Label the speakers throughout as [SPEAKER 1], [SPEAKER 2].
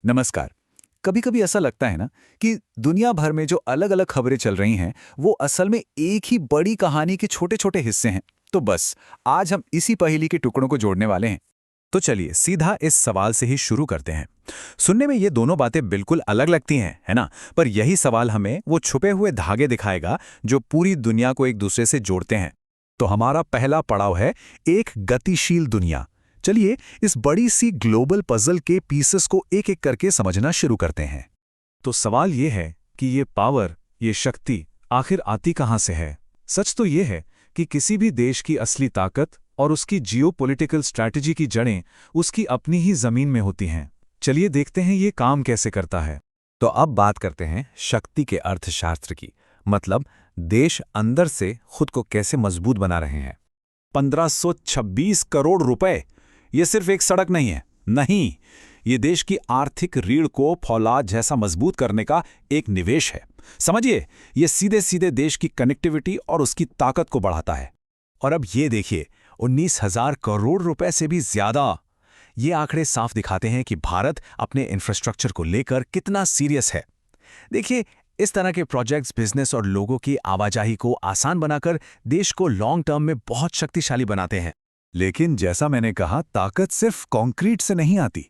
[SPEAKER 1] नमस्कार। कभी कभी ऐसा लगता है ना कि दुनिया भर में जो अलग अलग खबरें चल रही हैं वो असल में एक ही बड़ी कहानी के छोटे छोटे हिस्से हैं। तो बस आज हम इसी पहेली के टुकड़ों को जोड़ने वाले हैं।
[SPEAKER 2] तो चलिए सीधा इस सवाल से ही शुरू करते हैं। सुनने में ये दोनों बातें बिल्कुल अलग लगती हैं, है ना? पर यही सवाल हमें वो छुपे हुए धागे दिखाएगा जो पूरी दुनिया को एक दूसरे से जोड़ते हैं। तो हमारा पहला पड़ाव है एक गतिशील दुनिया। चलिए इस बड़ी सी ग्लोबल पजल के पीसेस को एक एक करके समझना शुरू करते हैं। तो सवाल ये है कि ये पावर, ये शक्ति आखिर आती कहाँ से है? सच तो ये है कि किसी भी देश की असली ताकत और उसकी जियोपॉलिटिकल स्ट्रैटेजी की जड़ें उसकी अपनी ही जमीन में होती हैं। चलिए देखते हैं ये काम कैसे करता है। तो अब बात करते हैं शक्ति के अर्थशास्त्र की, मतलब देश अंदर से खुद को कैसे मजबूत बना रहे हैं। 1526 करोड़ रुपए, ये सिर्फ एक सड़क नहीं है, नहीं, ये देश की आर्थिक रीढ़ को फौलाद जैसा मजबूत करने का एक निवेश है। समझिए, ये सीधे सीधे देश की कनेक्टिविटी और उसकी ताकत को बढ़ाता है। और अब ये देखिए, 19,000 करोड़ रुपए से भी ज्यादा। ये आंकड़े साफ दिखाते हैं कि भारत अपने इंफ्रास्ट्रक्चर को लेकर कितना सीरियस है। देखिए, इस तरह के प्रोजेक्ट्स बिजनेस और लोगों की आवाजाही को आसान बनाकर देश को लॉन्ग टर्म में बहुत शक्तिशाली बनाते हैं। लेकिन जैसा मैंने कहा, ताकत सिर्फ कंक्रीट से नहीं आती।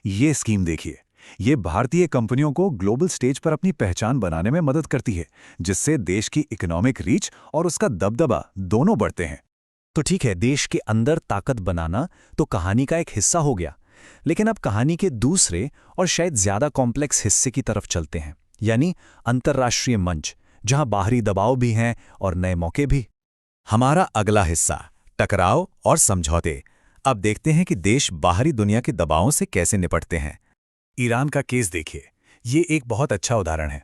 [SPEAKER 2] ये स्कीम देखिए, ये भारतीय कंपनियों को ग्लोबल स्टेज पर अपनी पहचान बनाने में मदद करती है, जिससे देश की इकोनॉमिक रीच और उसका दबदबा दोनों बढ़ते हैं। तो ठीक है, देश के अंदर ताकत बनाना तो कहानी का एक हिस्सा हो गया। लेकिन अब कहानी के दूसरे और शायद ज्यादा कॉम्प्लेक्स हिस्से की तरफ चलते हैं, यानी अंतर्राष्ट्रीय मंच, जहां बाहरी दबाव भी हैं और नए मौके भी। हमारा अगला हिस्सा, टकराव और समझौते। अब देखते हैं कि देश बाहरी दुनिया के दबावों से कैसे निपटते हैं। ईरान का केस देखिए, ये एक बहुत अच्छा उदाहरण है।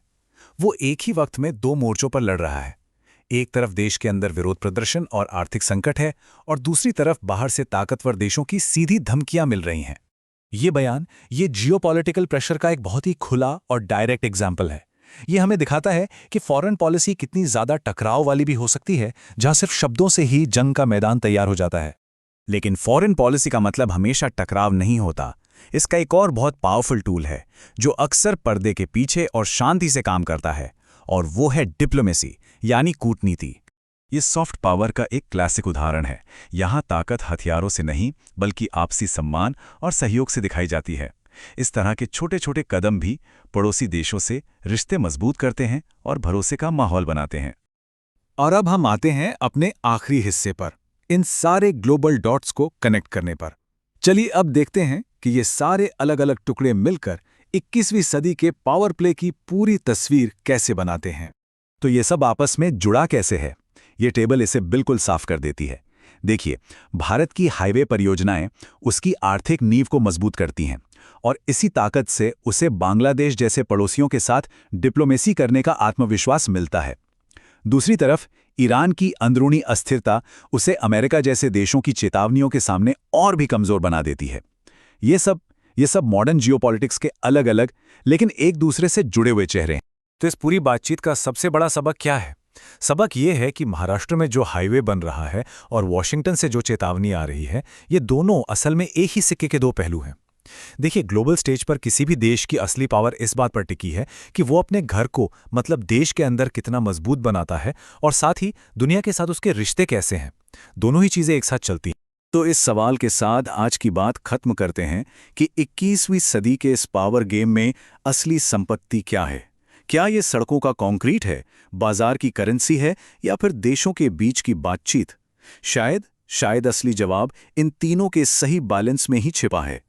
[SPEAKER 2] वो एक ही वक्त में दो मोर्चों पर लड़ रहा है। एक तरफ देश के अंदर विरोध प्रदर्शन और आर्थिक संकट है, और दूसरी तरफ बाहर से ताकतवर देशों की सीधी धमकियां मिल रही हैं। ये बयान, ये जियोपॉलिटिकल प्रेशर का एक बहुत ही खुला और डायरेक्ट एग्जाम्पल है। ये हमें दिखाता है कि फॉरेन पॉलिसी कितनी ज्यादा टकराव वाली भी हो सकती है, जहां सिर्फ शब्दों से ही जंग का मैदान तैयार हो जाता है। लेकिन फॉरेन पॉलिसी का मतलब हमेशा टकराव नहीं होता। इसका एक और बहुत पावरफुल टूल है जो अक्सर पर्दे के पीछे और शांति से काम करता है, और वो है डिप्लोमेसी, यानी कूटनीति। ये सॉफ्ट पावर का एक क्लासिक उदाहरण है। यहाँ ताकत हथियारों से नहीं, बल्कि आपसी सम्मान और सहयोग से दिखाई जाती है। इस तरह के छोटे छोटे कदम भी पड़ोसी देशों से रिश्ते मजबूत करते हैं और भरोसे का माहौल बनाते हैं। और अब हम आते हैं अपने आखिरी हिस्से पर, इन सारे ग्लोबल डॉट्स को कनेक्ट करने पर। चलिए अब देखते हैं कि ये सारे अलग अलग टुकड़े मिलकर 21वीं सदी के पावर प्ले की पूरी तस्वीर कैसे बनाते हैं। तो ये सब आपस में जुड़ा कैसे है, ये टेबल इसे बिल्कुल साफ कर देती है। देखिए, भारत की हाईवे परियोजनाएं उसकी आर्थिक नींव को मजबूत करती हैं, और इसी ताकत से उसे बांग्लादेश जैसे पड़ोसियों के साथ डिप्लोमेसी करने का आत्मविश्वास मिलता है। दूसरी तरफ ईरान की अंदरूनी अस्थिरता उसे अमेरिका जैसे देशों की चेतावनियों के सामने और भी कमजोर बना देती है। ये सब मॉडर्न जियोपॉलिटिक्स के अलग अलग लेकिन एक दूसरे से जुड़े हुए चेहरे हैं। तो इस पूरी बातचीत का सबसे बड़ा सबक क्या है? सबक ये है कि महाराष्ट्र में जो हाईवे बन रहा है और वॉशिंगटन से जो चेतावनी आ रही है, ये दोनों असल में एक ही सिक्के के दो पहलू हैं। देखिए, ग्लोबल स्टेज पर किसी भी देश की असली पावर इस बात पर टिकी है कि वो अपने घर को, मतलब देश के अंदर कितना मजबूत बनाता है, और साथ ही दुनिया के साथ उसके रिश्ते कैसे हैं। दोनों ही चीजें एक साथ चलती हैं। तो इस सवाल के साथ आज की बात खत्म करते हैं कि 21वीं सदी के इस पावर गेम में असली संपत्ति क्या है। क्या ये सड़कों का कंक्रीट है, बाजार की करेंसी है, या फिर देशों के बीच की बातचीत? शायद असली जवाब इन तीनों के सही बैलेंस में ही छिपा है।